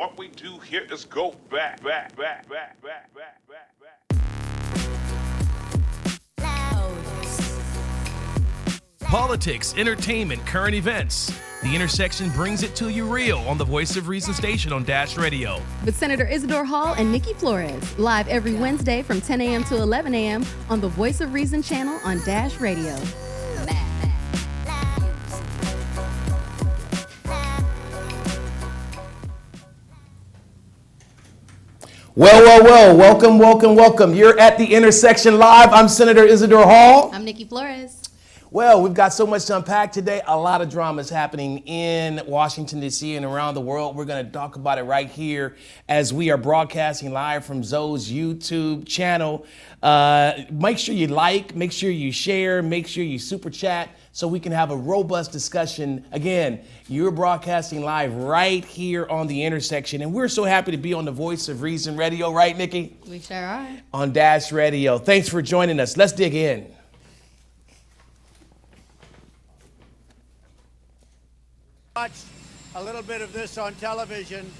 What we do here is go back. Politics, entertainment, current events. The Intersection brings it to you real on the Voice of Reason station on Dash Radio. With Senator Isidore Hall and Nikki Flores, live every Wednesday from 10 a.m. to 11 a.m. on the Voice of Reason channel on Dash Radio. Well, welcome. You're at the Intersection Live. I'm Senator Isidore Hall. I'm Nikki Flores. Well, we've got so much to unpack today. A lot of drama is happening in Washington, D.C. and around the world. We're going to talk about it right here as we are broadcasting live from Zoe's YouTube channel. Make sure you like, make sure you share, make sure you super chat so we can have a robust discussion. Again, you're broadcasting live right here on the Intersection, and we're so happy to be on the Voice of Reason Radio, right, Nikki? We sure are. On Dash Radio. Thanks for joining us. Let's dig in. Watched a little bit of this on television.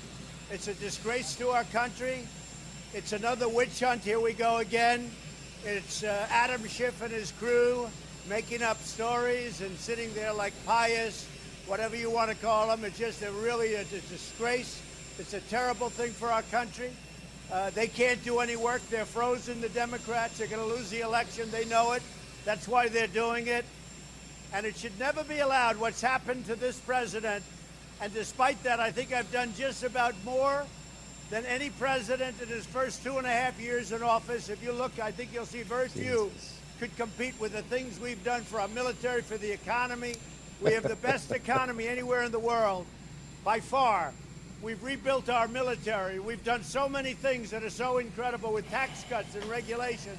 It's a disgrace to our country. It's another witch hunt. Here we go again. It's Adam Schiff and his crew making up stories and sitting there like pious, whatever you want to call them. It's just really a disgrace. It's a terrible thing for our country. They can't do any work. They're frozen, the Democrats. They're going to lose the election. They know it. That's why they're doing it. And it should never be allowed what's happened to this president. And despite that, I think I've done just about more than any president in his first 2.5 years in office. If you look, I think you'll see very few could compete with the things we've done for our military, for the economy. We have the best economy anywhere in the world, by far. We've rebuilt our military. We've done so many things that are so incredible with tax cuts and regulation.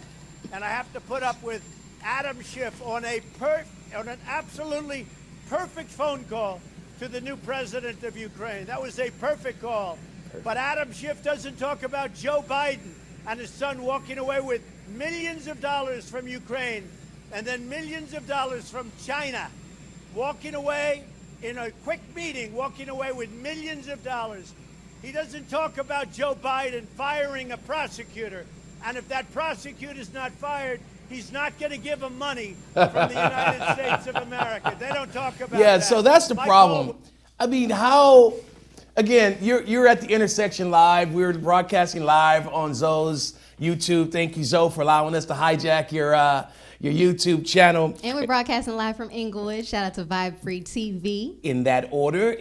And I have to put up with Adam Schiff on an absolutely perfect phone call to the new president of Ukraine. That was a perfect call. But Adam Schiff doesn't talk about Joe Biden and his son walking away with millions of dollars from Ukraine and then millions of dollars from China, walking away in a quick meeting, walking away with millions of dollars. He doesn't talk about Joe Biden firing a prosecutor. And if that prosecutor's not fired, he's not going to give him money from the United States of America. They don't talk about that. Yeah, so that's the problem. I mean, how, again, you're at the Intersection Live. We're broadcasting live on Zoe's YouTube. Thank you, Zoe, for allowing us to hijack your YouTube channel. And we're broadcasting live from Inglewood. Shout out to Vibe Free TV. In that order.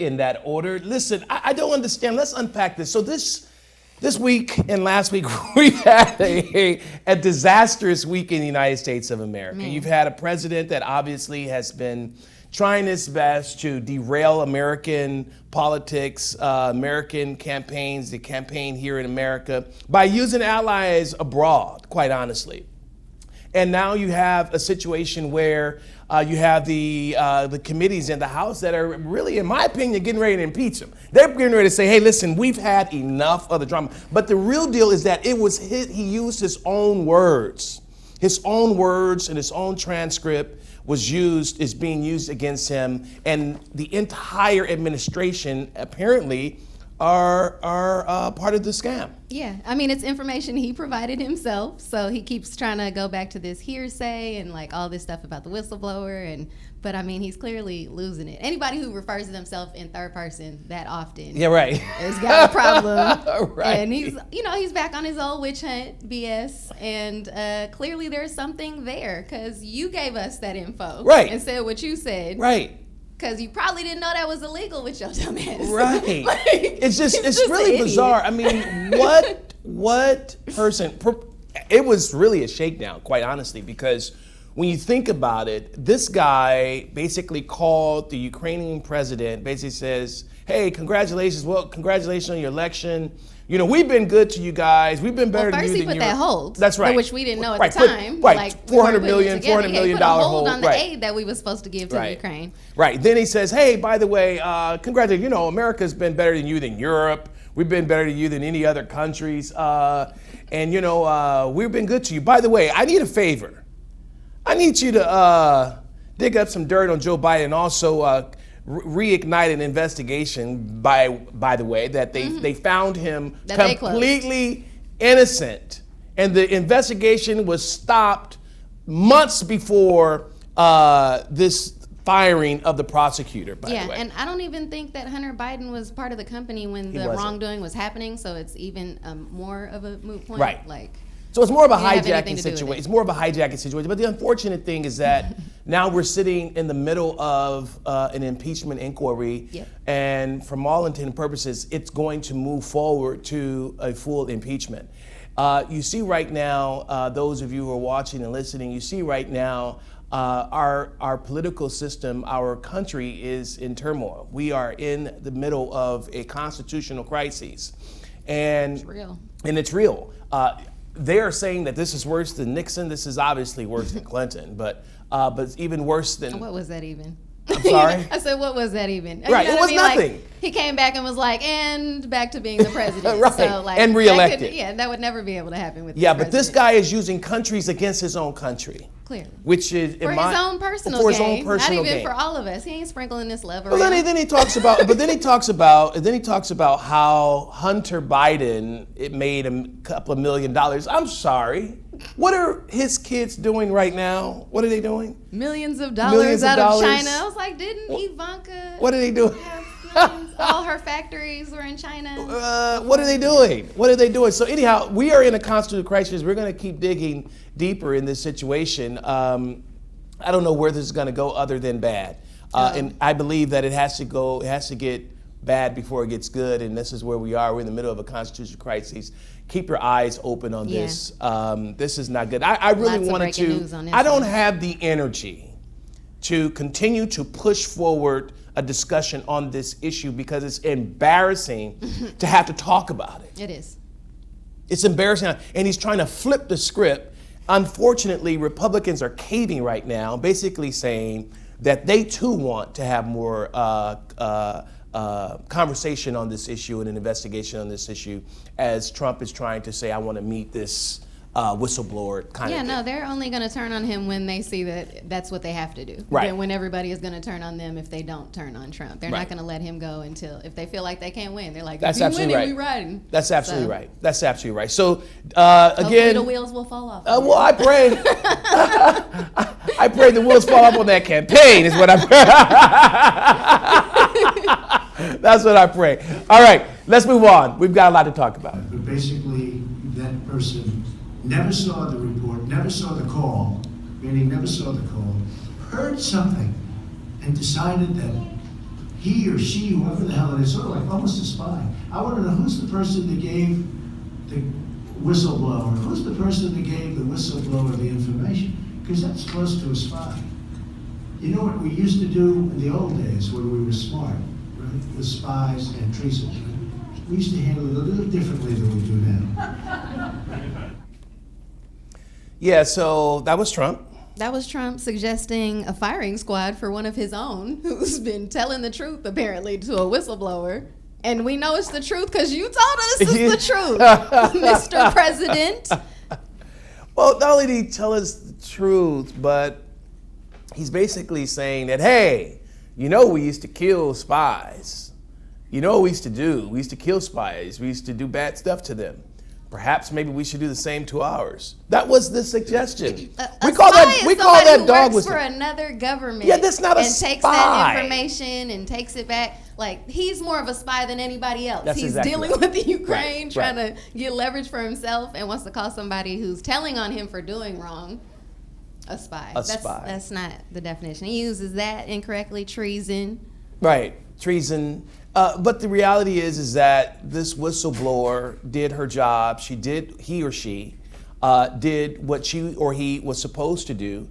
Listen, I don't understand. Let's unpack this. So this week and last week, we had a disastrous week in the United States of America. Man. You've had a president that obviously has been trying his best to derail American politics, American campaigns, the campaign here in America, by using allies abroad, quite honestly. And now you have a situation where you have the committees in the House that are really, in my opinion, getting ready to impeach him. They're getting ready to say, hey, listen, we've had enough of the drama. But the real deal is that he used his own words. His own words and his own transcript is being used against him. And the entire administration apparently are part of the scam. Yeah, I mean, it's information he provided himself, so he keeps trying to go back to this hearsay and like all this stuff about the whistleblower, but I mean, he's clearly losing it. Anybody who refers to themselves in third person that often, yeah, right, has got a problem. Right. And he's back on his old witch hunt BS, and clearly there's something there because you gave us that info, right, and said what you said, right. Because you probably didn't know that was illegal with your dumb ass. Right. Like, it's really bizarre. I mean, what person, it was really a shakedown, quite honestly, because when you think about it, this guy basically called the Ukrainian president, basically says, hey, congratulations on your election. You know, we've been good to you guys. We've been better than you. First he put that hold. That's right. Which we didn't know at the time. Right, like, $400 million hold on the aid that we were supposed to give to the Ukraine. Right. Then he says, hey, by the way, congratulations. You know, America's been better than you than Europe. We've been better to you than any other countries. And, you know, we've been good to you. By the way, I need a favor. I need you to dig up some dirt on Joe Biden and also reignite an investigation. By the way, that they found him That completely innocent, and the investigation was stopped months before this firing of the prosecutor. By the way, and I don't even think that Hunter Biden was part of the company when the wasn't. wrongdoing was happening. So it's even more of a moot point. Right. Like. So it's more of a Didn't have anything hijacking to do with situation. it. It's more of a hijacking situation. But the unfortunate thing is that now we're sitting in the middle of an impeachment inquiry, Yep. and from all intent and purposes, it's going to move forward to a full impeachment. You see right now, those of you who are watching and listening, you see right now our political system, our country is in turmoil. We are in the middle of a constitutional crisis, and It's real. And it's real. They are saying that this is worse than Nixon. This is obviously worse than Clinton, but it's even worse than. What was that even? I'm sorry? I said, what was that even? Right, You know it what I was mean? nothing. Like, he came back and was like, and back to being the president. Right, So, like, and that reelected. could- that would never be able to happen with Yeah, this but this president. guy is using countries against his own country, Clearly. which is For his own personal for gain. his own personal Not even gain. for all of us. He ain't sprinkling this love Well, around. then he talks about, but then he talks about how Hunter Biden made a couple of $1 million. I'm sorry. What are his kids doing right now? What are they doing? Millions of dollars Millions of out dollars. of China. I was like, didn't Ivanka What are they doing? have millions? All her factories were in China. What are they doing? What are they doing? So anyhow, we are in a constitutional crisis. We're going to keep digging deeper in this situation. I don't know where this is going to go other than bad. And I believe that it has to get bad before it gets good. And this is where we are. We're in the middle of a constitutional crisis. Keep your eyes open on Yeah. this. This is not good. I really Lots of wanted breaking to. news on this I don't one. have the energy to continue to push forward a discussion on this issue because it's embarrassing to have to talk about it. It is. It's embarrassing. And he's trying to flip the script. Unfortunately, Republicans are caving right now, basically saying that they too want to have more conversation on this issue and an investigation on this issue, as Trump is trying to say, I want to meet this whistleblower kind Yeah, of no, thing. they're only going to turn on him when they see that that's what they have to do. Right. Then when everybody is going to turn on them if they don't turn on Trump. They're Right. not going to let him go until, if they feel like they can't win. They're like, That's if you absolutely winning, right. we riding. That's absolutely So, right. That's absolutely right. So Hopefully again, the wheels will fall off. well, I pray. I pray the wheels fall off on that campaign. Is what I pray. That's what I pray. All right, let's move on. We've got a lot to talk about. But basically, that person never saw the report, never saw the call, meaning never saw the call, heard something, and decided that he or she, whoever the hell it is, sort of like almost a spy. I want to know who's the person that gave the whistleblower, who's the person that gave the whistleblower the information, because that's close to a spy. You know what we used to do in the old days when we were smart, right? With spies and treason. Right? We used to handle it a little differently than we do now. Yeah, so that was Trump. That was Trump suggesting a firing squad for one of his own who's been telling the truth, apparently, to a whistleblower. And we know it's the truth because you told us it's the truth, Mr. President. Well, not only did he tell us the truth, but he's basically saying that, hey, you know we used to kill spies. You know what we used to do? We used to kill spies. We used to do bad stuff to them. Perhaps maybe we should do the same to ours. That was the suggestion. We call that dog works whistle. for another government. Yeah, that's not a and takes spy. that information and takes it back. Like, he's more of a spy than anybody else. That's He's exactly dealing right. with the Ukraine, Right, trying right. to get leverage for himself, and wants to call somebody who's telling on him for doing wrong a spy. Spy. That's not the definition. He uses that incorrectly. Treason. Right, treason. But the reality is that this whistleblower did her job. He or she did what she or he was supposed to do.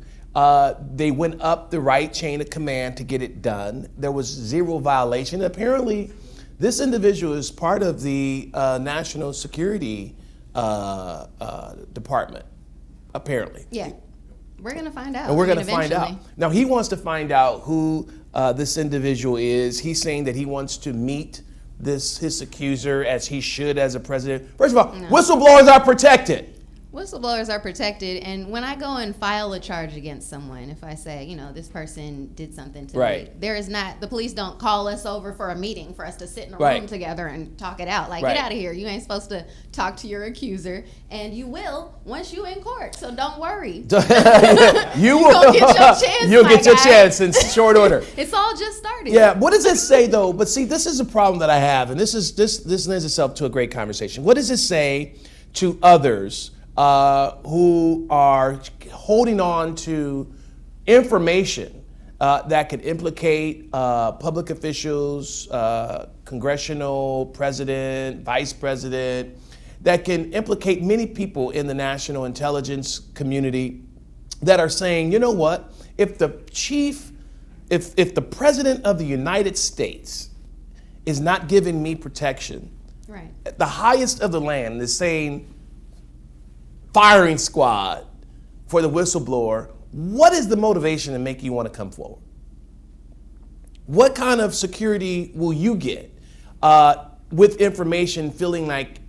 They went up the right chain of command to get it done. There was zero violation. Apparently, this individual is part of the National Security Department, apparently. Yeah. We're going to find out. And we're I mean, going to find out. eventually. Now, he wants to find out who this individual is. He's saying that he wants to meet his accuser, as he should as a president. First of all, whistleblowers are protected. Whistleblowers are protected, and when I go and file a charge against someone, if I say, you know, this person did something to me, there is not, the police don't call us over for a meeting for us to sit in a room together and talk it out. Like, get out of here. You ain't supposed to talk to your accuser, and you will once you in court, so don't worry. you will get your chance, you'll get your chance in short order. It's all just started. Yeah, what does it say though? But see, this is a problem that I have, and this lends itself to a great conversation. What does it say to others who are holding on to information that could implicate public officials, congressional president, vice president, that can implicate many people in the national intelligence community that are saying, you know what, if the president of the United States is not giving me protection, the highest of the land is saying, firing squad for the whistleblower, what is the motivation to make you want to come forward? What kind of security will you get with information feeling like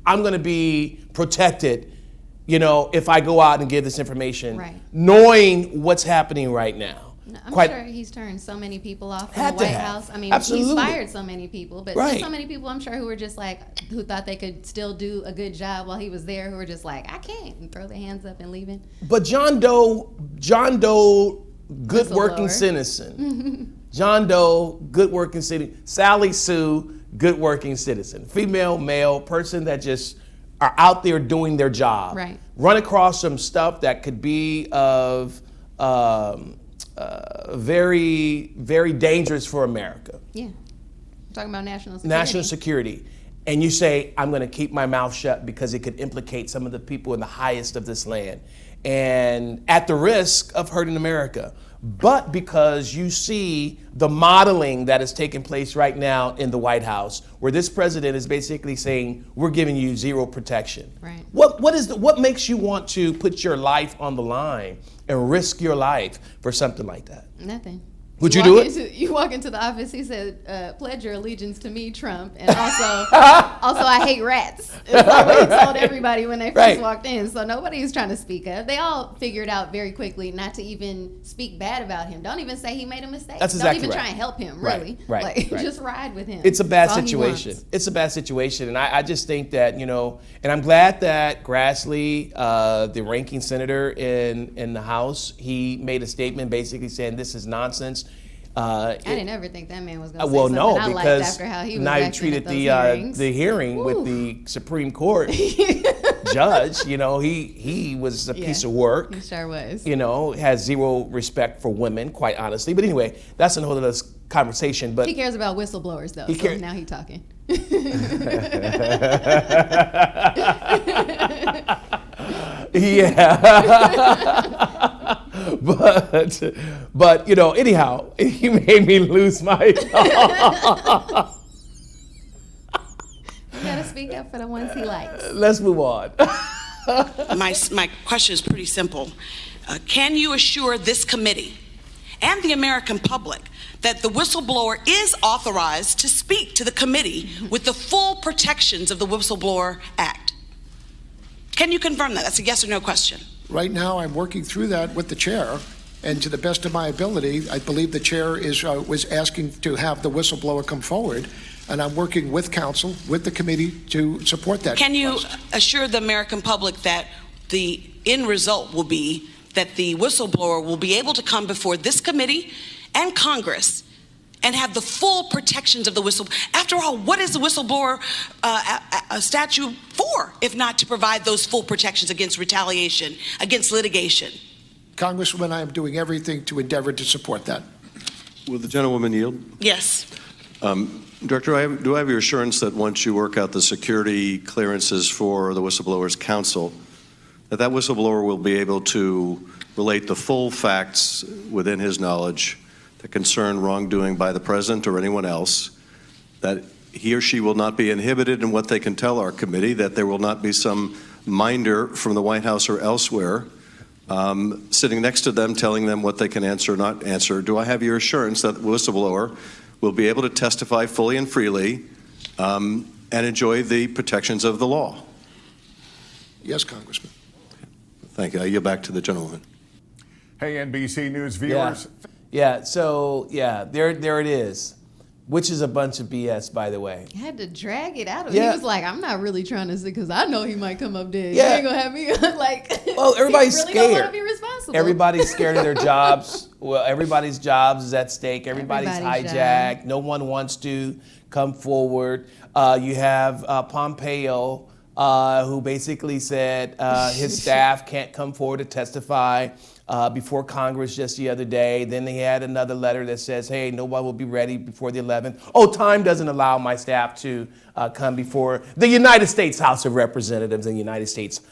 I'm going to be protected, you know, if I go out and give this information, knowing what's happening right now? I'm sure he's turned so many people off from the White House. I mean, he's fired so many people, but there's so many people I'm sure who were just like, who thought they could still do a good job while he was there, who were just like, I can't, and throw their hands up and leaving. But John Doe, good working citizen. John Doe, good working citizen. Sally Sue, good working citizen. Female, male, person that just are out there doing their job. Run across some stuff that could be of very, very dangerous for America. Yeah. We're talking about national security. National security. And you say, I'm going to keep my mouth shut because it could implicate some of the people in the highest of this land. And at the risk of hurting America. But because you see the modeling that is taking place right now in the White House, where this president is basically saying, we're giving you zero protection. What makes you want to put your life on the line and risk your life for something like that? Nothing. Would you do it? You walk into the office, he said, pledge your allegiance to me, Trump, and also I hate rats. Is what he told everybody when they first walked in. So nobody was trying to speak up. They all figured out very quickly not to even speak bad about him. Don't even say he made a mistake. That's exactly Don't even try and help him, really. Just ride with him. It's a bad situation. It's a bad situation. And I just think that, you know, and I'm glad that Grassley, the ranking senator in the House, he made a statement basically saying this is nonsense. I didn't ever think that man was going to say well, something no, I because liked after how he was now he treated the hearing with the Supreme Court judge. You know, he was a piece of work. He sure was. You know, has zero respect for women, quite honestly. But anyway, that's another conversation. But he cares about whistleblowers, though. So now he's talking. But you know, anyhow, he made me lose my thought. You gotta speak up for the ones he likes. Let's move on. My question is pretty simple. Can you assure this committee and the American public that the whistleblower is authorized to speak to the committee with the full protections of the Whistleblower Act? Can you confirm that? That's a yes or no question. Right now, I'm working through that with the chair, and to the best of my ability, I believe the chair was asking to have the whistleblower come forward, and I'm working with counsel, with the committee to support that. Can you assure the American public that the end result will be that the whistleblower will be able to come before this committee and Congress and have the full protections of the whistleblower? After all, what is the whistleblower statute for, if not to provide those full protections against retaliation, against litigation? Congresswoman, I am doing everything to endeavor to support that. Will the gentlewoman yield? Yes. Director, do I have your assurance that once you work out the security clearances for the Whistleblowers Council, that whistleblower will be able to relate the full facts within his knowledge that concern wrongdoing by the president or anyone else, that he or she will not be inhibited in what they can tell our committee, that there will not be some minder from the White House or elsewhere sitting next to them telling them what they can answer or not answer? Do I have your assurance that the whistleblower will be able to testify fully and freely and enjoy the protections of the law? Yes, Congressman. Thank you. I yield back to the gentleman. Hey, NBC News viewers. Yeah. So there it is, which is a bunch of BS, by the way. I had to drag it out of him. Yeah. He was like, I'm not really trying to say, because I know he might come up dead. Yeah. You ain't going to have me like. Well, everybody's he really scared. don't want to be responsible. Everybody's scared of their jobs. Well, everybody's jobs is at stake. Everybody's Everybody's hijacked. No one wants to come forward. You have Pompeo, who basically said his staff can't come forward to testify before Congress just the other day. Then they had another letter that says, hey, no one will be ready before the 11th. Oh, time doesn't allow my staff to come before the United States House of Representatives and the United States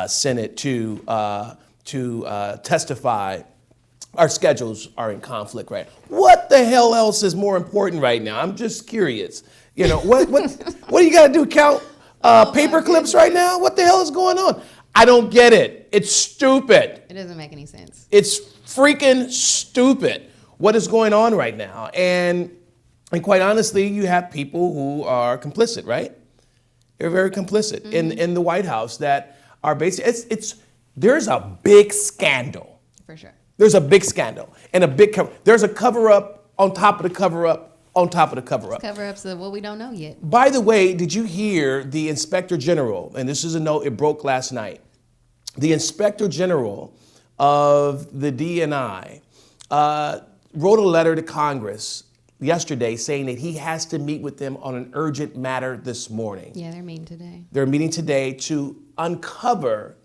Senate to testify. Our schedules are in conflict, right? What the hell else is more important right now? I'm just curious. You know, what do you got to do? Count paper clips right now? What the hell is going on? I don't get it. It's stupid. It doesn't make any sense. It's freaking stupid what is going on right now. And quite honestly, you have people who are complicit, right? They're very complicit in the White House that are basically, there's a big scandal. For sure. There's a big scandal and there's a cover up on top of the cover up on top of the cover up. Cover-ups of what we don't know yet. By the way, did you hear the Inspector General, and this is a note, it broke last night. The Inspector General of the DNI wrote a letter to Congress yesterday saying that he has to meet with them on an urgent matter this morning. Yeah, they're meeting today. They're meeting today to uncover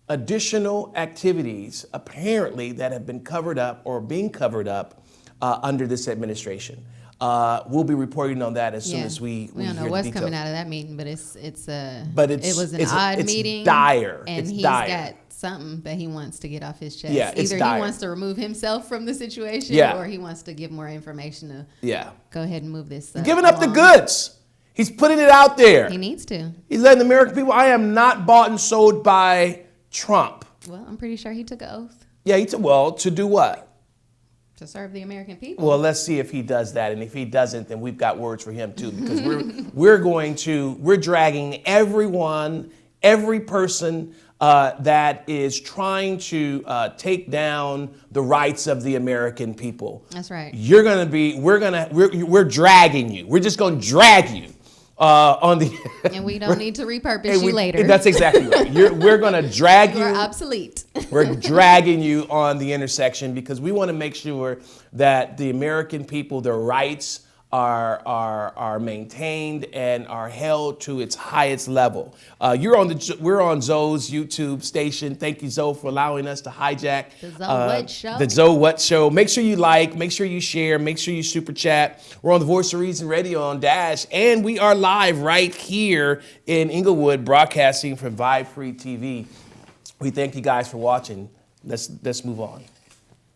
additional activities apparently that have been covered up or being covered up under this administration. We'll be reporting on that as soon as we don't know hear what's the details. coming out of that meeting, but it was an it's odd meeting. Dire. And it's he's dire. got something that he wants to get off his chest. Yeah, it's Either dire. he wants to remove himself from the situation, or he wants to give more information to go ahead and move this. Giving up the goods. He's putting it out there. He needs to. He's letting the American people. I am not bought and sold by Trump. Well, I'm pretty sure he took an oath Yeah, to do what? to serve the American people. Well, let's see if he does that, and if he doesn't, then we've got words for him too, because we're dragging every person that is trying to take down the rights of the American people. That's right. We're dragging you. We're just going to drag you on the. And we don't need to repurpose you later. That's exactly right. We're going to drag you. You're obsolete. We're dragging you on the intersection because we want to make sure that the American people, their rights are maintained and are held to its highest level. We're on Zoe's YouTube station. Thank you, Zoe, for allowing us to hijack The Zoe What Show. The Zoe What Show. Make sure you like, make sure you share, make sure you super chat. We're on the Voice of Reason Radio on Dash, and we are live right here in Inglewood, broadcasting from Vibe Free TV. We thank you guys for watching. Let's move on.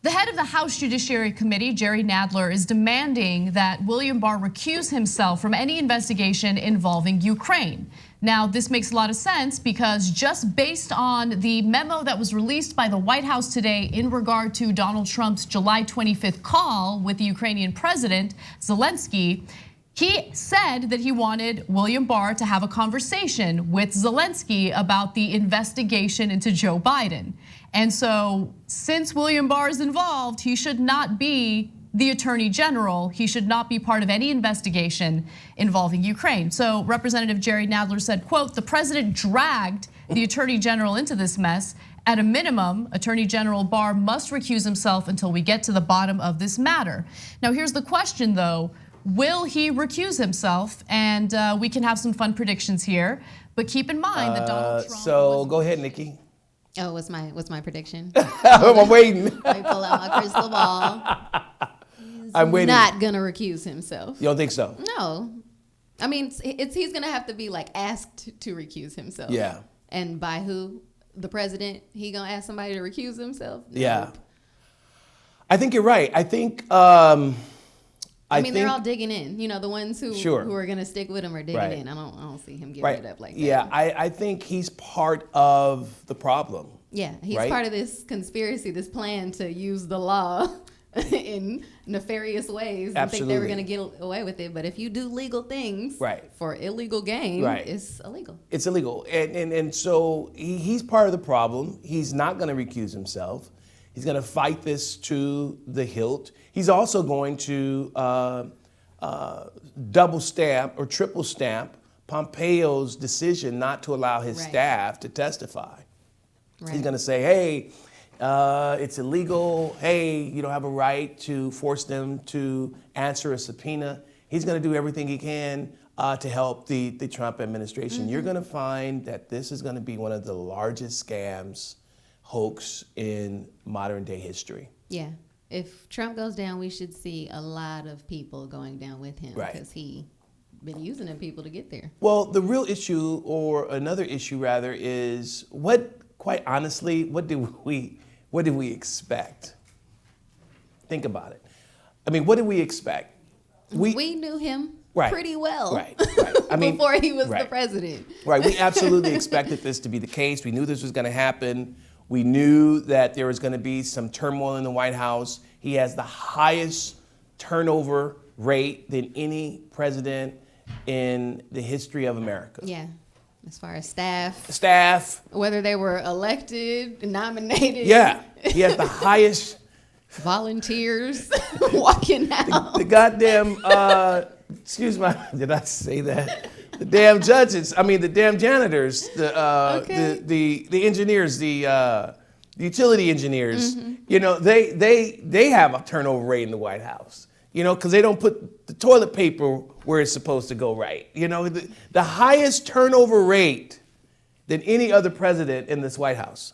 The head of the House Judiciary Committee, Jerry Nadler, is demanding that William Barr recuse himself from any investigation involving Ukraine. Now, this makes a lot of sense because just based on the memo that was released by the White House today in regard to Donald Trump's July 25th call with the Ukrainian president, Zelensky, he said that he wanted William Barr to have a conversation with Zelensky about the investigation into Joe Biden. And so since William Barr is involved, he should not be the Attorney General. He should not be part of any investigation involving Ukraine. So Representative Jerry Nadler said, quote, "The president dragged the Attorney General into this mess. At a minimum, Attorney General Barr must recuse himself until we get to the bottom of this matter." Now, here's the question, though. Will he recuse himself? And we can have some fun predictions here. But keep in mind that Donald Trump. So go ahead, Nikki. Oh, what's my prediction? I'm waiting. Let me pull out my crystal ball. I'm waiting. Not gonna recuse himself. You don't think so? No. I mean, he's gonna have to be like asked to recuse himself. Yeah. And by who? The president? He gonna ask somebody to recuse himself? Yeah. Nope. I think you're right. I think. I mean, they're all digging in. You know, the ones who are gonna stick with him are digging in. I don't see him giving it up like that. Yeah, I think he's part of the problem. Yeah, he's part of this conspiracy, this plan to use the law in nefarious ways and think they were going to get away with it. But if you do legal things for illegal gain, it's illegal. It's illegal. And so he's part of the problem. He's not going to recuse himself. He's going to fight this to the hilt. He's also going to double stamp or triple stamp Pompeo's decision not to allow his staff to testify. He's going to say, hey, it's illegal. Hey, you don't have a right to force them to answer a subpoena. He's going to do everything he can to help the Trump administration. You're going to find that this is going to be one of the largest scams, hoax in modern day history. Yeah. If Trump goes down, we should see a lot of people going down with him because he been using them people to get there. Well, the real issue, or another issue rather, is quite honestly, what did we expect? Think about it. I mean, what did we expect? We knew him pretty well I mean, before he was the president. Right, we absolutely expected this to be the case. We knew this was going to happen. We knew that there was going to be some turmoil in the White House. He has the highest turnover rate than any president in the history of America. Yeah. As far as staff, whether they were elected, nominated. Yeah, he has the highest. Volunteers walking out. The goddamn, excuse me, did I say that? The damn judges, the damn janitors, the engineers, the utility engineers, they have a turnover rate in the White House. Because they don't put the toilet paper where it's supposed to go right. The highest turnover rate than any other president in this White House.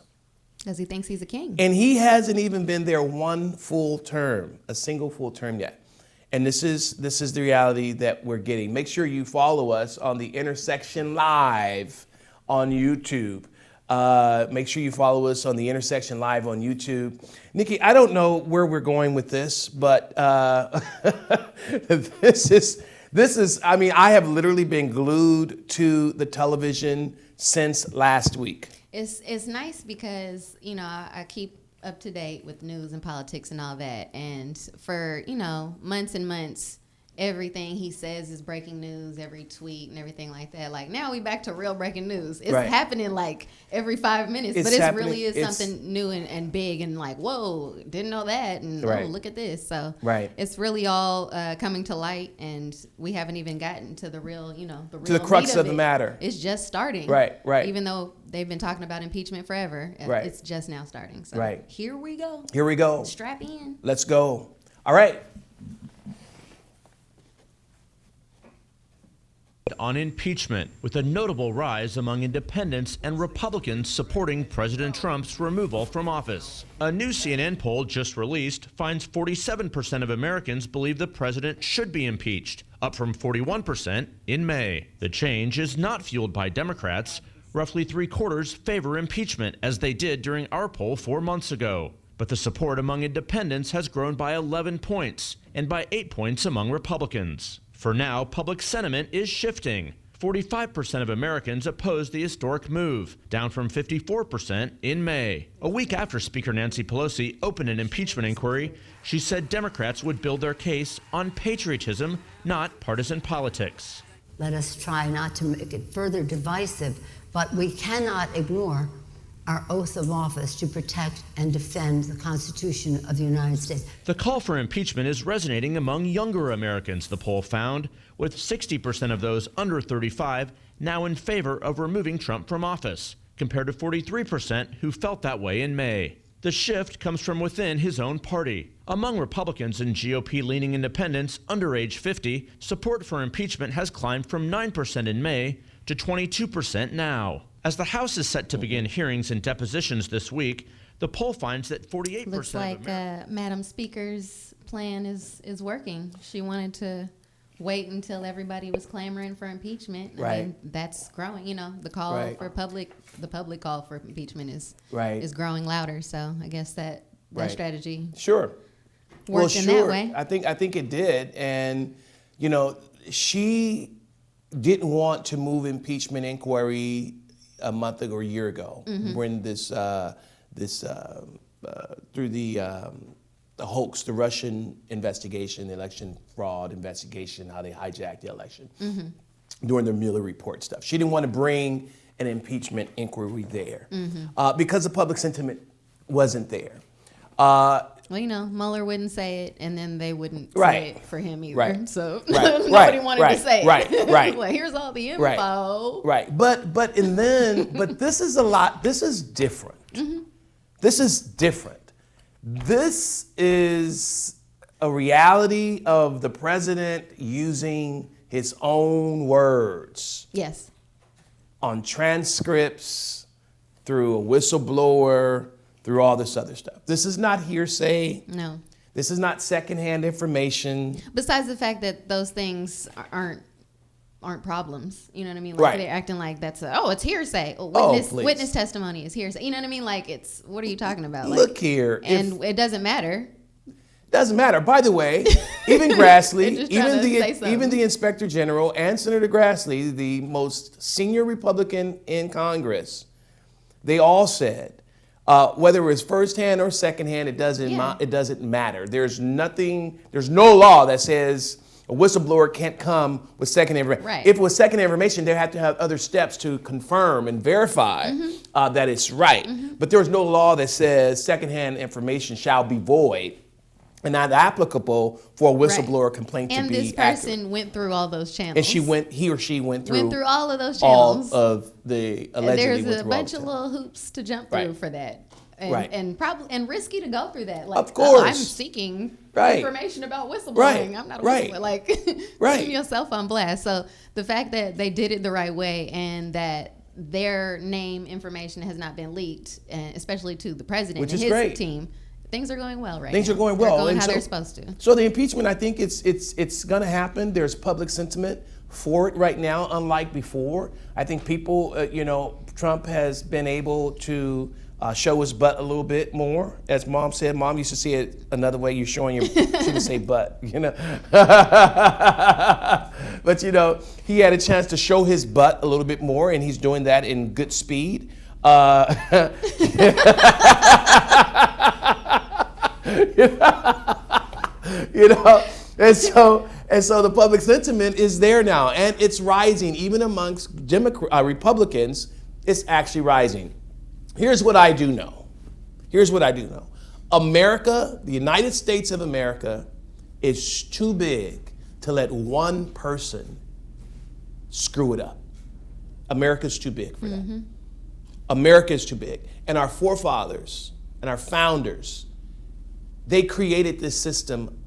Because he thinks he's a king. And he hasn't even been there one full term, a single full term yet. And this is the reality that we're getting. Make sure you follow us on the Intersection Live on YouTube. Make sure you follow us on the Intersection Live on YouTube. Nikki, I don't know where we're going with this, but this is, I have literally been glued to the television since last week. It's nice because, I keep up to date with news and politics and all that. And for, months and months, everything he says is breaking news, every tweet and everything like that. Like now we back to real breaking news. It's happening like every 5 minutes, but it really is something new and big and like, whoa, didn't know that. And oh, look at this. So it's really all coming to light, and we haven't even gotten to the real, to the crux of the matter. It's just starting. Right. Even though they've been talking about impeachment forever, it's just now starting. So here we go. Here we go. Strap in. Let's go. All right. On impeachment, with a notable rise among independents and Republicans supporting President Trump's removal from office. A new CNN poll just released finds 47% of Americans believe the president should be impeached, up from 41% in May. The change is not fueled by Democrats. Roughly 3/4 favor impeachment, as they did during our poll 4 months ago. But the support among independents has grown by 11 points and by 8 points among Republicans. For now, public sentiment is shifting. 45% of Americans oppose the historic move, down from 54% in May. A week after Speaker Nancy Pelosi opened an impeachment inquiry, she said Democrats would build their case on patriotism, not partisan politics. Let us try not to make it further divisive, but we cannot ignore our oath of office to protect and defend the Constitution of the United States. The call for impeachment is resonating among younger Americans, the poll found, with 60% of those under 35 now in favor of removing Trump from office, compared to 43% who felt that way in May. The shift comes from within his own party. Among Republicans and GOP-leaning independents under age 50, support for impeachment has climbed from 9% in May to 22% now. As the House is set to begin hearings and depositions this week, the poll finds that 48% looks like Madam Speaker's plan is working. She wanted to wait until everybody was clamoring for impeachment. I mean, that's growing. The call for the public call for impeachment is growing louder. So I guess that strategy worked in that way. I think it did, and she didn't want to move impeachment inquiry a month ago or a year ago when this through the hoax, the Russian investigation, the election fraud investigation, how they hijacked the election during the Mueller report stuff. She didn't want to bring an impeachment inquiry there because the public sentiment wasn't there. Well, Mueller wouldn't say it, and then they wouldn't say it for him either. Right. So Right. nobody wanted to say it. Right. Like, here's all the info. Right. But this is a lot. This is different. This is different. This is a reality of the president using his own words. Yes. On transcripts, through a whistleblower, through all this other stuff. This is not hearsay. No. This is not secondhand information. Besides the fact that those things aren't problems. You know what I mean? Like they're acting like that's it's hearsay. Witness testimony is hearsay. You know what I mean? Like what are you talking about? Like, look here. And it doesn't matter. Doesn't matter. By the way, even Grassley, even the Inspector General and Senator Grassley, the most senior Republican in Congress, they all said, whether it was firsthand or secondhand, it doesn't matter. There's no law that says a whistleblower can't come with second information. Right. If it was second information, they have to have other steps to confirm and verify that it's right. But there's no law that says secondhand information shall be void and not applicable for a whistleblower complaint to be accurate. And this person went through all those channels. And he or she went through all of those channels. All of the allegedly. There's a bunch of little hoops to jump through for that. And risky to go through that. Like, of course. I'm seeking information about whistleblowing. I'm not a whistleblower. Like, putting yourself on blast. So the fact that they did it the right way and that their name information has not been leaked, especially to the president and his team, things are going well right now. Things are going well. They're going how they're supposed to. So the impeachment, I think it's going to happen. There's public sentiment for it right now, unlike before. I think people, Trump has been able to show his butt a little bit more. As Mom said, Mom used to see it another way. You're showing your, she didn't say butt, But, he had a chance to show his butt a little bit more, and he's doing that in good speed. And so the public sentiment is there now, and it's rising even amongst Republicans. It's actually rising. Here's what I do know. America, the United States of America, is too big to let one person screw it up. America's too big for that. America is too big. And our forefathers and our founders, they created this system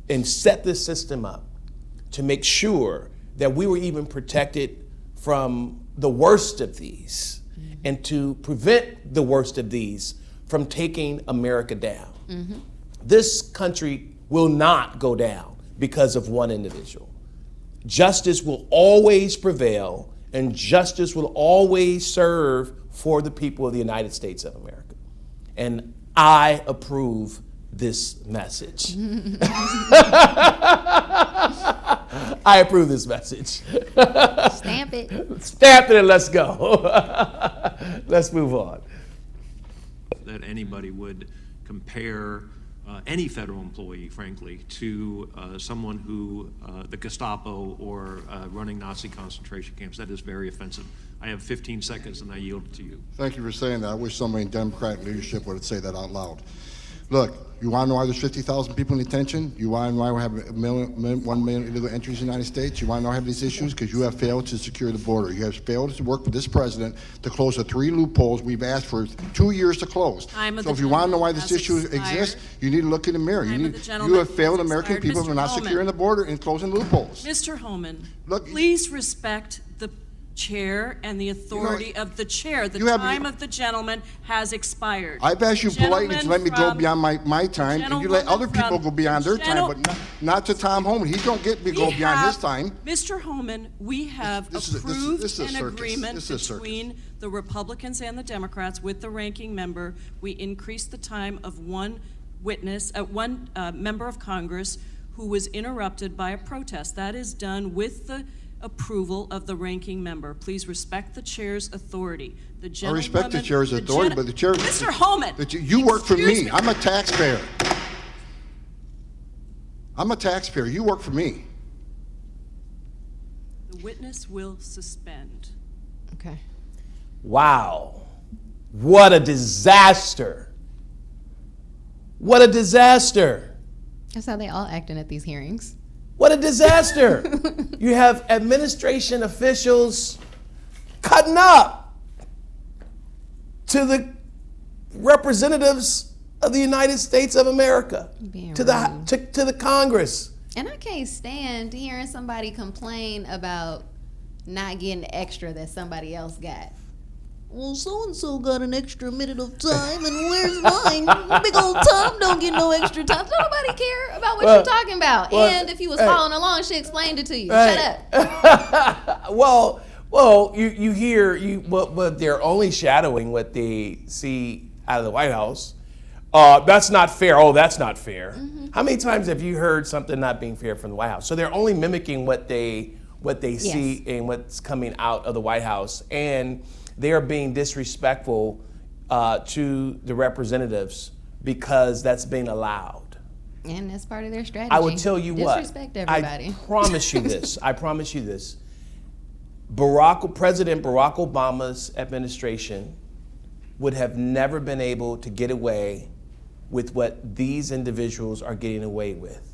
and set this system up to make sure that we were even protected from the worst of these and to prevent the worst of these from taking America down. This country will not go down because of one individual. Justice will always prevail, and justice will always serve for the people of the United States of America. And I approve this message. I approve this message. Stamp it. Stamp it and let's go. Let's move on. That anybody would compare any federal employee, frankly, to someone who, the Gestapo or running Nazi concentration camps. That is very offensive. I have 15 seconds and I yield it to you. Thank you for saying that. I wish somebody in Democratic leadership would say that out loud. Look, you want to know why there's 50,000 people in detention? You want to know why we have 1 million illegal entries in the United States? You want to know why we have these issues? Because you have failed to secure the border. You have failed to work with this president to close the 3 loopholes we've asked for 2 years to close. So if you want to know why this issue exists, you need to look in the mirror. You have failed American people for not securing the border and closing loopholes. Mr. Homan, please respect the chair and the authority of the chair. The time of the gentleman has expired. I've asked you politely to let me go beyond my time, and you let other people go beyond their time, but not to Tom Homan. He don't get to go beyond his time. Mr. Homan, we have approved an agreement between the Republicans and the Democrats with the ranking member. We increased the time of one witness, one member of Congress who was interrupted by a protest. That is done with the approval of the ranking member. Please respect the chair's authority. I respect the chair's authority, but the chair... Mr. Holman! You work for me. I'm a taxpayer. I'm a taxpayer. You work for me. The witness will suspend. Okay. Wow. What a disaster. What a disaster. That's how they all acting at these hearings. What a disaster. You have administration officials cutting up to the representatives of the United States of America, to the Congress. And I can't stand hearing somebody complain about not getting extra that somebody else got. Well, so-and-so got an extra minute of time, and where's mine? Big old Tom don't get no extra time. Don't nobody care about what you're talking about. And if you was following along, she explained it to you. Shut up. Well, you hear, but they're only shadowing what they see out of the White House. That's not fair. Oh, that's not fair. Mm-hmm. How many times have you heard something not being fair from the White House? So they're only mimicking what they see and what's coming out of the White House, and they are being disrespectful to the representatives because that's being allowed. And that's part of their strategy. I would tell you what. Disrespect everybody. I promise you this. I promise you this. President Barack Obama's administration would have never been able to get away with what these individuals are getting away with.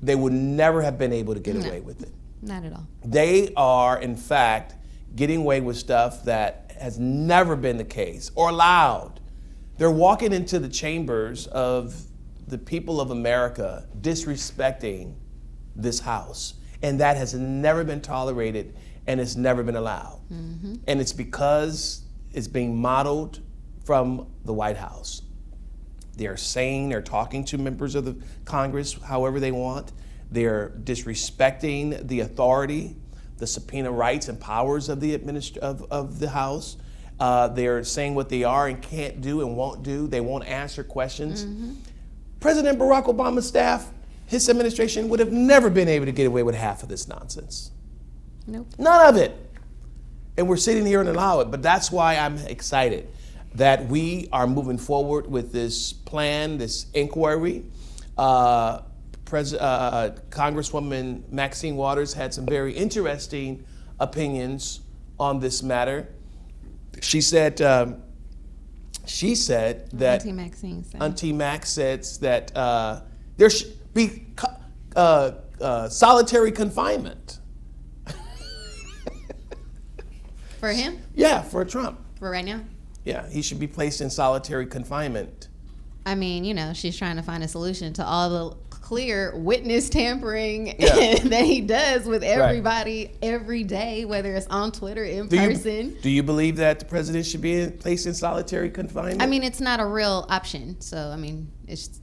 They would never have been able to get away with it. Not at all. They are, in fact, getting away with stuff that has never been the case or allowed. They're walking into the chambers of the people of America disrespecting this House. And that has never been tolerated and it's never been allowed. Mm-hmm. And it's because it's being modeled from the White House. They're talking to members of the Congress however they want. They're disrespecting the authority, the subpoena rights and powers of the of the House. They're saying what they are and can't do and won't do. They won't answer questions. Mm-hmm. President Barack Obama's staff, his administration would have never been able to get away with half of this nonsense. Nope. None of it. And we're sitting here and allow it. But that's why I'm excited that we are moving forward with this plan, this inquiry. Congresswoman Maxine Waters had some very interesting opinions on this matter. She said that Auntie Maxine said. Auntie Max says that there should be solitary confinement. For him? Yeah, for Trump. For right now? Yeah, he should be placed in solitary confinement. I mean, she's trying to find a solution to all the clear witness tampering that he does with everybody every day, whether it's on Twitter, in person. Do you believe that the president should be placed in solitary confinement? I mean, it's not a real option. So, I mean, it's,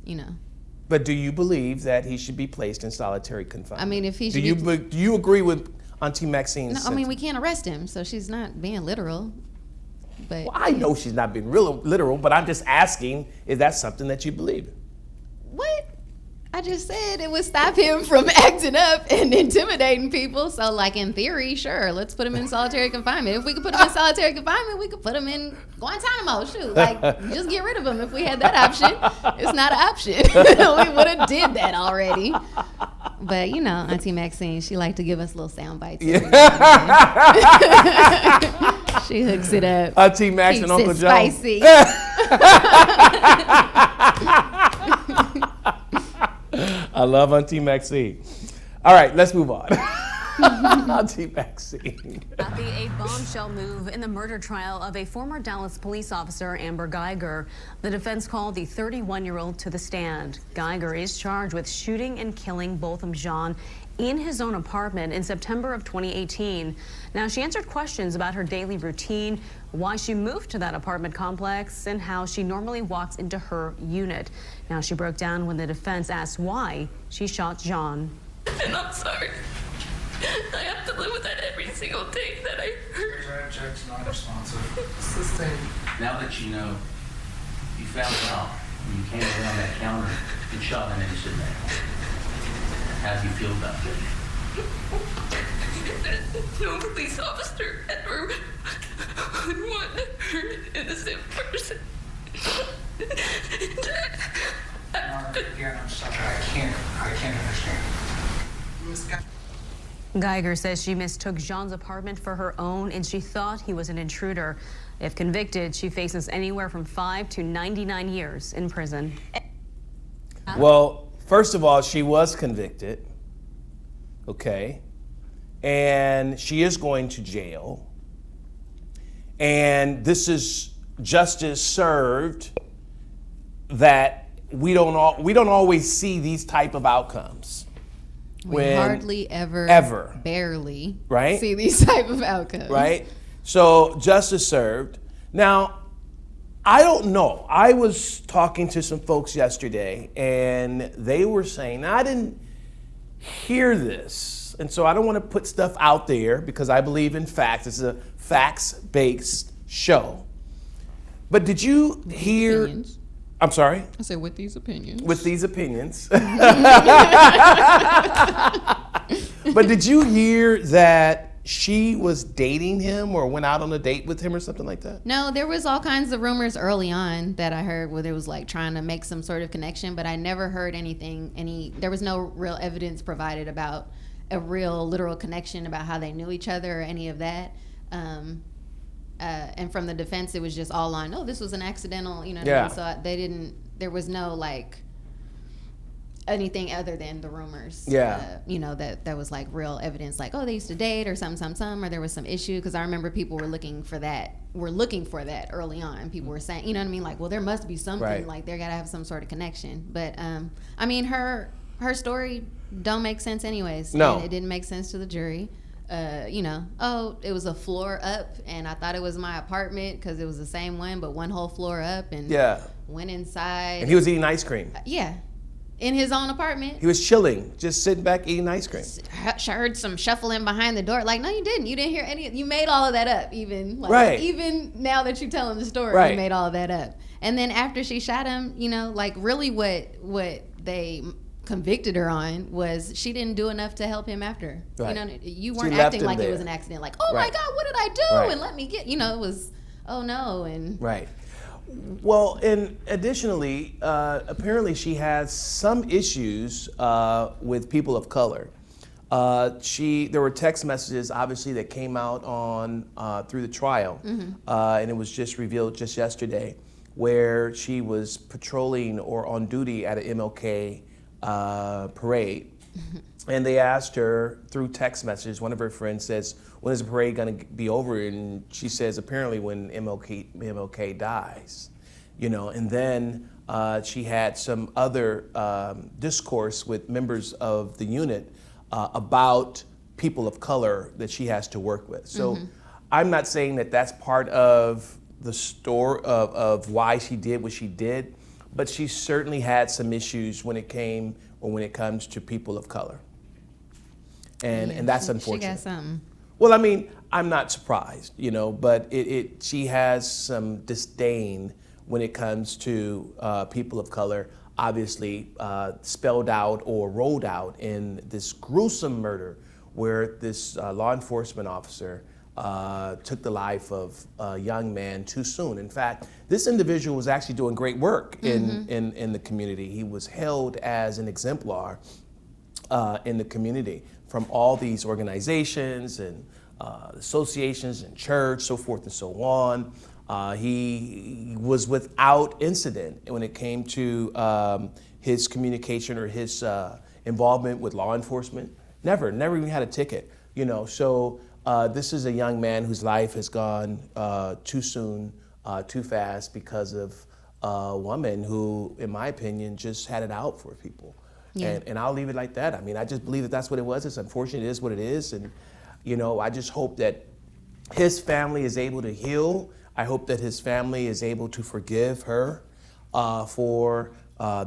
But do you believe that he should be placed in solitary confinement? I mean, if he should do you agree with Auntie Maxine's No, I mean, we can't arrest him, so she's not being literal. But well, I know she's not being literal, but I'm just asking, is that something that you believe? What? I just said it would stop him from acting up and intimidating people. So, like, in theory, sure, let's put him in solitary confinement. If we could put him in solitary confinement, we could put him in Guantanamo. Shoot, like, just get rid of him if we had that option. It's not an option. We would have did that already. But, Auntie Maxine, she liked to give us little sound bites. She hooks it up. Auntie Max and Uncle Joe. Spicy. I love Auntie Maxine. All right, let's move on. Auntie Maxine. A bombshell move in the murder trial of a former Dallas police officer, Amber Geiger. The defense called the 31-year-old to the stand. Geiger is charged with shooting and killing Botham Jean in his own apartment in September of 2018. Now, she answered questions about her daily routine, why she moved to that apartment complex, and how she normally walks into her unit. Now, she broke down when the defense asked why she shot Jean. And I'm sorry. I have to live with that every single day that I hurt. Jack's not responsive. It's the same. Now that you know, you found out when you came around that counter and shot an innocent man. How do you feel about it? No police officer ever would want to hurt an innocent person. Again, I'm sorry. I can't understand. Geiger says she mistook Jean's apartment for her own and she thought he was an intruder. If convicted, she faces anywhere from 5 to 99 years in prison. Well, first of all, she was convicted, okay, and she is going to jail. And this is justice served that we don't always see these type of outcomes. We hardly ever, barely, right? see these type of outcomes. Right? So justice served. Now, I don't know. I was talking to some folks yesterday and they were saying, I didn't hear this. And so I don't want to put stuff out there because I believe in facts. This is a facts-based show. But did you hear? Opinions. I'm sorry? I said with these opinions. With these opinions. But did you hear that she was dating him or went out on a date with him or something like that? No, there was all kinds of rumors early on that I heard where there was like trying to make some sort of connection, but I never heard there was no real evidence provided about a real literal connection about how they knew each other or any of that. And from the defense, it was just all on, oh, this was an accidental, you know what I mean? So there was no like anything other than the rumors. Yeah. That was like real evidence, like, oh, they used to date or some, or there was some issue. Because I remember people were looking for that early on. People were saying, you know what I mean? Like, well, there must be something, right. Like they gotta have some sort of connection. But I mean, her story don't make sense anyways. No. And it didn't make sense to the jury. It was a floor up and I thought it was my apartment because it was the same one, but one whole floor up, and went inside. And he was eating ice cream. In his own apartment. He was chilling, just sitting back eating ice cream. I heard some shuffling behind the door. Like, no, you didn't. You didn't hear any. You made all of that up, even. Like, right. Even now that you're telling the story, right. You made all of that up. And then after she shot him, like really what they convicted her on was she didn't do enough to help him after. Right. You weren't acting like there. It was an accident. Like, oh right. my God, what did I do? Right. And let me get, it was, oh no. And right. Well, and additionally, apparently she has some issues with people of color. There were text messages, obviously, that came out on through the trial, and it was just revealed just yesterday, where she was patrolling or on duty at an MLK parade, and they asked her through text messages. One of her friends says, "When is the parade going to be over?" And she says, "Apparently, when MLK dies." And then she had some other discourse with members of the unit about people of color that she has to work with. So I'm not saying that that's part of the story of why she did what she did, but she certainly had some issues when it comes to people of color. And that's unfortunate. She got something. Well, I mean, I'm not surprised, but she has some disdain when it comes to people of color, obviously spelled out or rolled out in this gruesome murder where this law enforcement officer took the life of a young man too soon. In fact, this individual was actually doing great work in the community. He was held as an exemplar in the community from all these organizations and associations and church, so forth and so on. He was without incident when it came to his communication or his involvement with law enforcement. Never even had a ticket, So this is a young man whose life has gone too soon, too fast because of a woman who, in my opinion, just had it out for people. Yeah. And I'll leave it like that. I mean, I just believe that that's what it was. It's unfortunate. It is what it is. And, I just hope that his family is able to heal. I hope that his family is able to forgive her for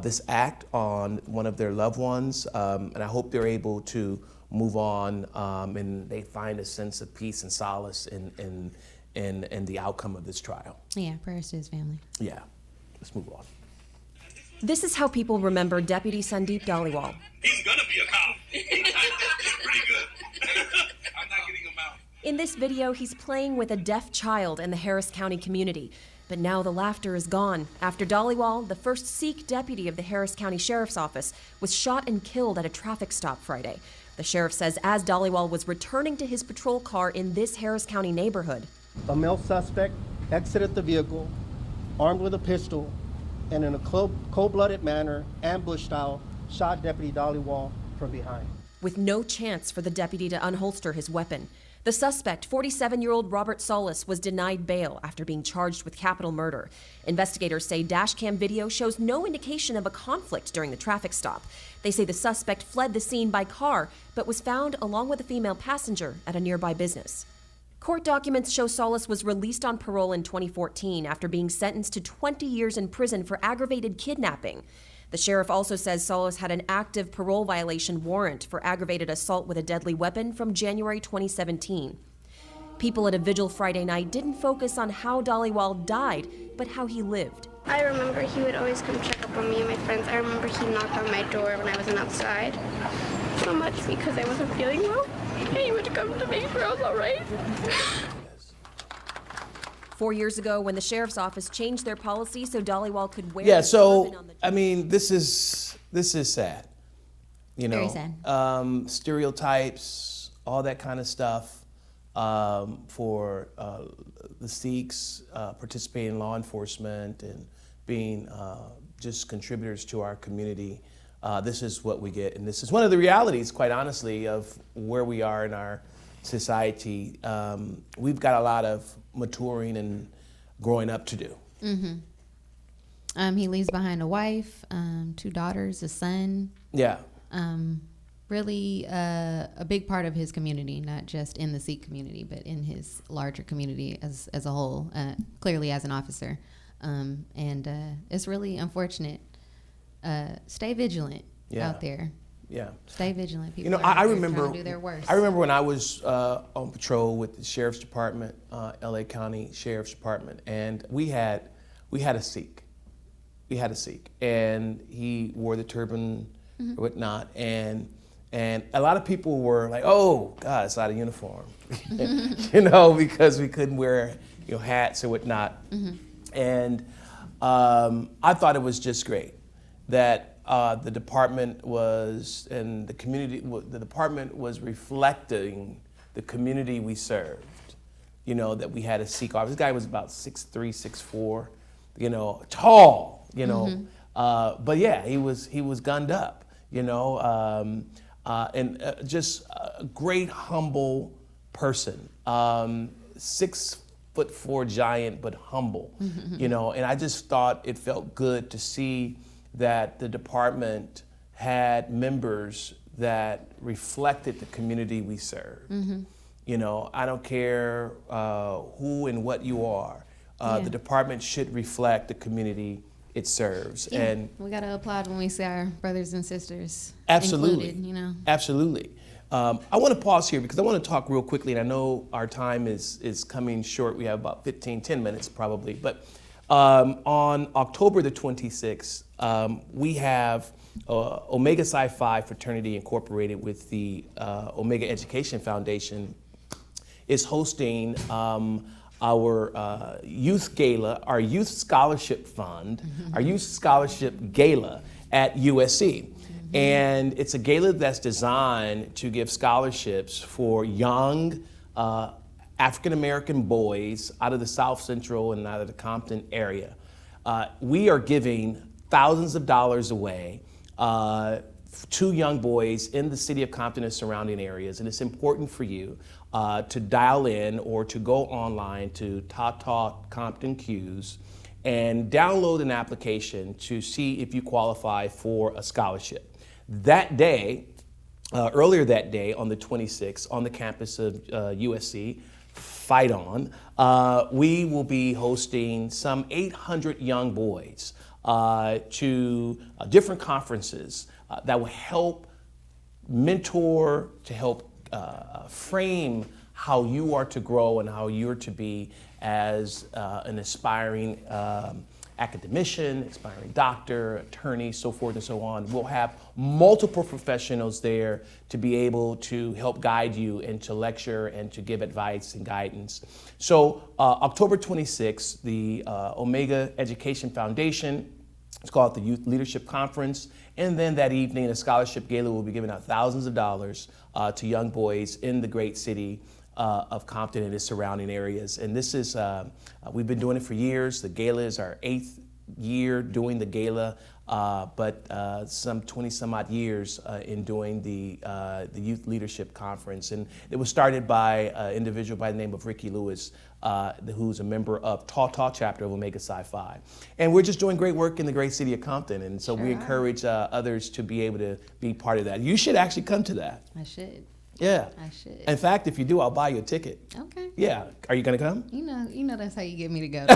this act on one of their loved ones. And I hope they're able to move on and they find a sense of peace and solace in the outcome of this trial. Yeah, prayers to his family. Yeah, let's move on. This is how people remember Deputy Sandeep Dhaliwal. He's gonna be a cop. Pretty good. I'm not getting him out. In this video, he's playing with a deaf child in the Harris County community. But now the laughter is gone after Dhaliwal, the first Sikh deputy of the Harris County Sheriff's Office, was shot and killed at a traffic stop Friday. The sheriff says as Dhaliwal was returning to his patrol car in this Harris County neighborhood, a male suspect exited the vehicle, armed with a pistol, and in a cold-blooded manner, ambush-style, shot Deputy Dhaliwal from behind. with no chance for the deputy to unholster his weapon. The suspect, 47-year-old Robert Solis, was denied bail after being charged with capital murder. Investigators say dashcam video shows no indication of a conflict during the traffic stop. They say the suspect fled the scene by car, but was found along with a female passenger at a nearby business. Court documents show Solis was released on parole in 2014 after being sentenced to 20 years in prison for aggravated kidnapping. The sheriff also says Solis had an active parole violation warrant for aggravated assault with a deadly weapon from January 2017. People at a vigil Friday night didn't focus on how Dhaliwal died, but how he lived. I remember he would always come check up on me and my friends. I remember he knocked on my door when I wasn't outside so much because I wasn't feeling well. He would come to make sure I was all right. 4 years ago, when the sheriff's office changed their policy so Dhaliwal could wear I mean, this is sad. You know, Very sad. Stereotypes, all that kind of stuff for the Sikhs participating in law enforcement and being just contributors to our community. This is what we get, and this is one of the realities, quite honestly, of where we are in our society. We've got a lot of maturing and growing up to do. Mm-hmm. He leaves behind a wife, 2 daughters, a son. Yeah. Really a big part of his community, not just in the Sikh community, but in his larger community as a whole, clearly as an officer. And it's really unfortunate. Stay vigilant out there. Yeah. Stay vigilant. People You know, are out I there remember. trying to do their worst. I remember when I was on patrol with the Sheriff's Department, LA County Sheriff's Department, and we had a Sikh. We had a Sikh, and he wore the turban, or whatnot, and a lot of people were like, "Oh God, it's out of uniform," you know, because we couldn't wear hats or whatnot. And I thought it was just great that the department was, and the community, the department was reflecting the community we served. You know, that we had a Sikh officer. This guy was about 6'3", 6'4", you know, tall, you know. But yeah, he was gunned up, you know, and just a great, humble person. 6'4" giant, but humble, you know. And I just thought it felt good to see that the department had members that reflected the community we serve. You know, I don't care who and what you are. The department should reflect the community it serves. Yeah, and we got to applaud when we see our brothers and sisters absolutely, included, you know. Absolutely. I want to pause here because I want to talk real quickly, and I know our time is coming short. We have about 10 minutes probably. But on October the 26th, we have Omega Psi Phi Fraternity Incorporated with the Omega Education Foundation is hosting our youth gala, our youth scholarship fund, our youth scholarship gala at USC. And it's a gala that's designed to give scholarships for young African-American boys out of the South Central and out of the Compton area. We are giving thousands of dollars away to young boys in the city of Compton and surrounding areas. And it's important for you to dial in or to go online to Tata Compton Q's and download an application to see if you qualify for a scholarship. That day, earlier that day on the 26th, on the campus of USC, Fight On, we will be hosting some 800 young boys to different conferences that will help mentor, to help frame how you are to grow and how you're to be as an aspiring academician, aspiring doctor, attorney, so forth and so on. We'll have multiple professionals there to be able to help guide you and to lecture and to give advice and guidance. So October 26th, the Omega Education Foundation, it's called the Youth Leadership Conference. And then that evening, a scholarship gala will be giving out thousands of dollars to young boys in the great city of Compton and its surrounding areas. And this is, we've been doing it for years. The gala is our 8th year doing the gala, but some 20 some odd years in doing the Youth Leadership Conference. And it was started by an individual by the name of Ricky Lewis, who's a member of Tall chapter of Omega Psi Phi. And we're just doing great work in the great city of Compton. And so we encourage others to be able to be part of that. You should actually come to that. I should. Yeah. I should. In fact, if you do, I'll buy you a ticket. Okay. Yeah. Are you going to come? You know that's how you get me to go.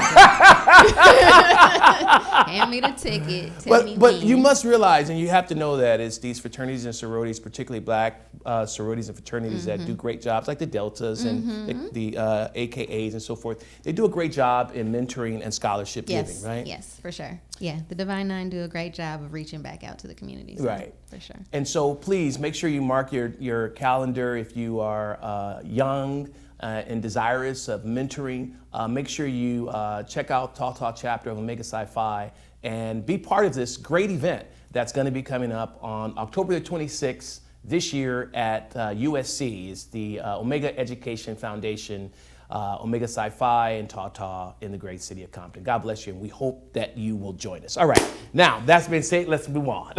Hand me the ticket. But you must realize, and you have to know that it's these fraternities and sororities, particularly black sororities and fraternities that do great jobs, like the Deltas and the AKAs and so forth. They do a great job in mentoring and scholarship giving, right? Yes, for sure. Yeah, the Divine Nine do a great job of reaching back out to the community. So, right. For sure. And so please make sure you mark your calendar if you are young and desirous of mentoring. Make sure you check out Tall chapter of Omega Psi Phi and be part of this great event that's going to be coming up on October the 26th this year at USC. It's the Omega Education Foundation, Omega Psi Phi and Tall in the great city of Compton. God bless you, and we hope that you will join us. All right, now that's been said, let's move on.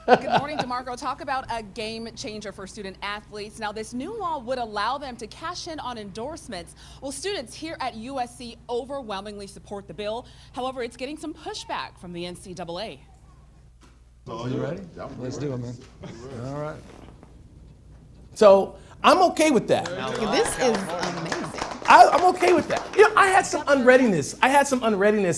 Good morning, DeMarco. Talk about a game changer for student athletes. Now, this new law would allow them to cash in on endorsements. Well, students here at USC overwhelmingly support the bill. However, it's getting some pushback from the NCAA. So, you ready? Let's do it, man. All right. So I'm okay with that. This is amazing. I'm okay with that. You know, I had some unreadiness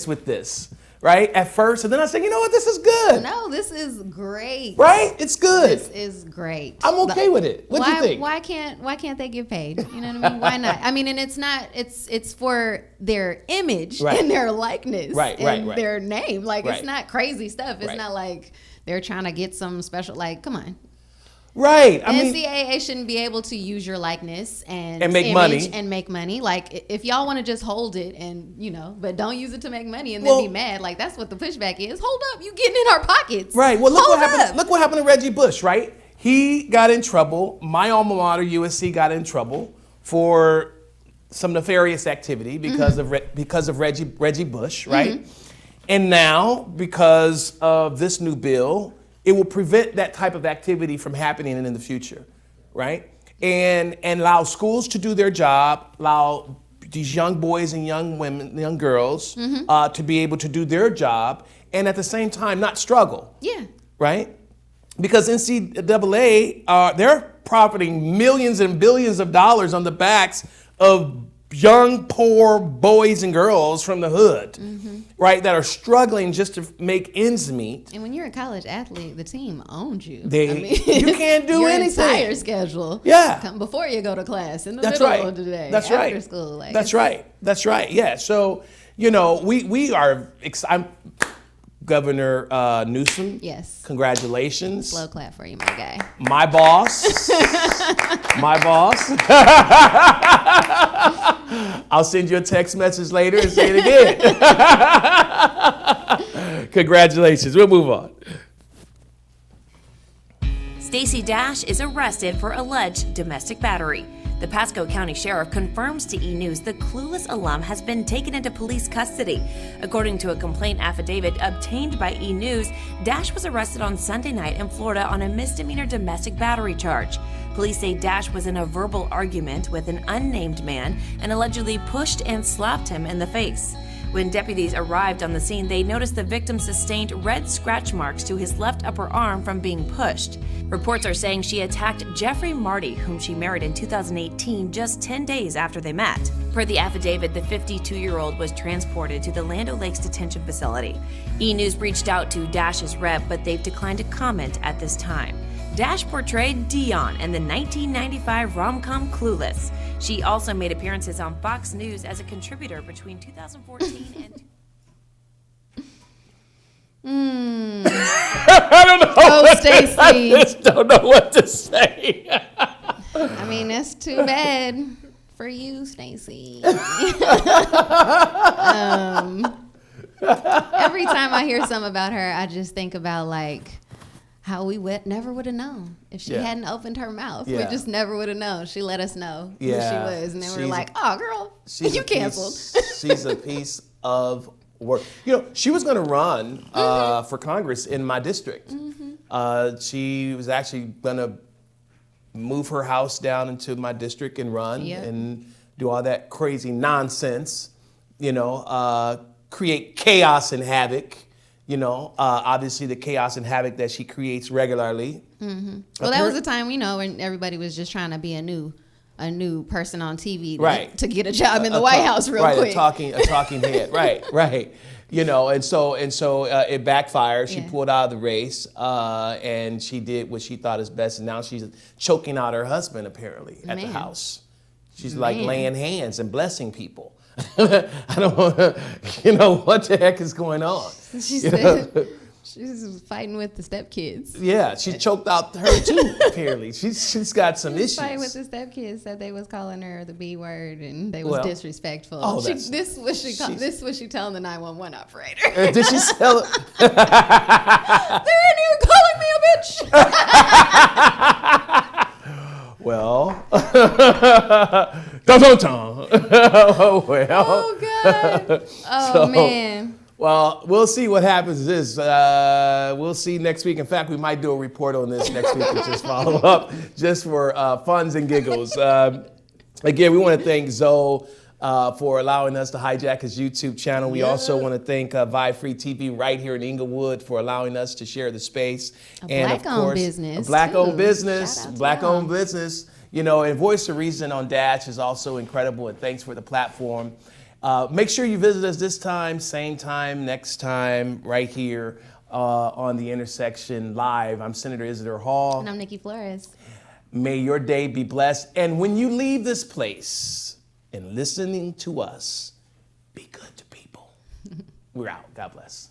with this, right, at first, and then I said, you know what, this is good. No, this is great. Right? It's good. This is great. I'm okay with it. What do you think? Why can't they get paid? You know what I mean? Why not? I mean, and it's for their image and their likeness and their name. Like, it's not crazy stuff. It's not like they're trying to get some special, like, come on. Right. I mean, NCAA shouldn't be able to use your likeness and make image money. and make money. Like, if y'all want to just hold it and, but don't use it to make money and then be mad, like, that's what the pushback is. Hold up, you getting in our pockets. Right. Well, look what happened to Reggie Bush, right? He got in trouble. My alma mater, USC, got in trouble for some nefarious activity because of Reggie Bush, right? And now, because of this new bill, it will prevent that type of activity from happening in the future, right? And allow schools to do their job, allow these young boys and young women, young girls, to be able to do their job, and at the same time not struggle. Yeah. Right? Because NCAA, they're profiting millions and billions of dollars on the backs of young, poor boys and girls from the hood, right, that are struggling just to make ends meet. And when you're a college athlete, the team owns you. You can't do your anything. Your entire schedule. Yeah. Come before you go to class, in the That's middle right. of the day, That's after right. school. Like, That's right. That's right. Yeah. So, we are I'm Governor Newsom. Yes. Congratulations. Slow clap for you, my guy. My boss. My boss. I'll send you a text message later and say it again. Congratulations. We'll move on. Stacey Dash is arrested for alleged domestic battery. The Pasco County Sheriff confirms to E! News the clueless alum has been taken into police custody. According to a complaint affidavit obtained by E! News, Dash was arrested on Sunday night in Florida on a misdemeanor domestic battery charge. Police say Dash was in a verbal argument with an unnamed man and allegedly pushed and slapped him in the face. When deputies arrived on the scene, they noticed the victim sustained red scratch marks to his left upper arm from being pushed. Reports are saying she attacked Jeffrey Marty, whom she married in 2018, just 10 days after they met. Per the affidavit, the 52-year-old was transported to the Land O'Lakes detention facility. E! News reached out to Dash's rep, but they've declined to comment at this time. Dash portrayed Dion in the 1995 rom-com Clueless. She also made appearances on Fox News as a contributor between 2014 and... I don't know. Oh, Stacey. I just don't know what to say. I mean, that's too bad for you, Stacey. Every time I hear something about her, I just think about like how we never would have known if she hadn't opened her mouth. We just never would have known. She let us know who she was, and then we're like, "Oh, girl, you canceled." She's a piece of work. She was going to run for Congress in my district. She was actually going to move her house down into my district and run and do all that crazy nonsense. Create chaos and havoc. Obviously the chaos and havoc that she creates regularly. Well, that was the time, when everybody was just trying to be a new person on TV to get a job in the White House real quick. A talking head. Right. And so it backfired. She pulled out of the race, and she did what she thought is best. And now she's choking out her husband apparently at the house. She's like laying hands and blessing people. I don't what the heck is going on? She said she's fighting with the stepkids. Yeah, she choked out her too. Apparently, she's got some issues. Fighting with the stepkids, said they was calling her the B word and they was disrespectful. Oh, this was she telling the 911 operator. Did she tell it? They're in here calling me a bitch. Well, oh well. Oh God. Oh man. Well, we'll see what happens. We'll see next week. In fact, we might do a report on this next week and just follow up just for funs and giggles. Again, we want to thank Zoe for allowing us to hijack his YouTube channel. We also want to thank Vibe Free TV right here in Inglewood for allowing us to share the space. Black-owned business. Black-owned business. Black-owned business. And Voice of Reason on Dash is also incredible, and thanks for the platform. Make sure you visit us this time, same time, next time, right here on The Intersection Live. I'm Senator Isidore Hall. And I'm Nikki Flores. May your day be blessed. And when you leave this place and listening to us, be good to people. We're out. God bless.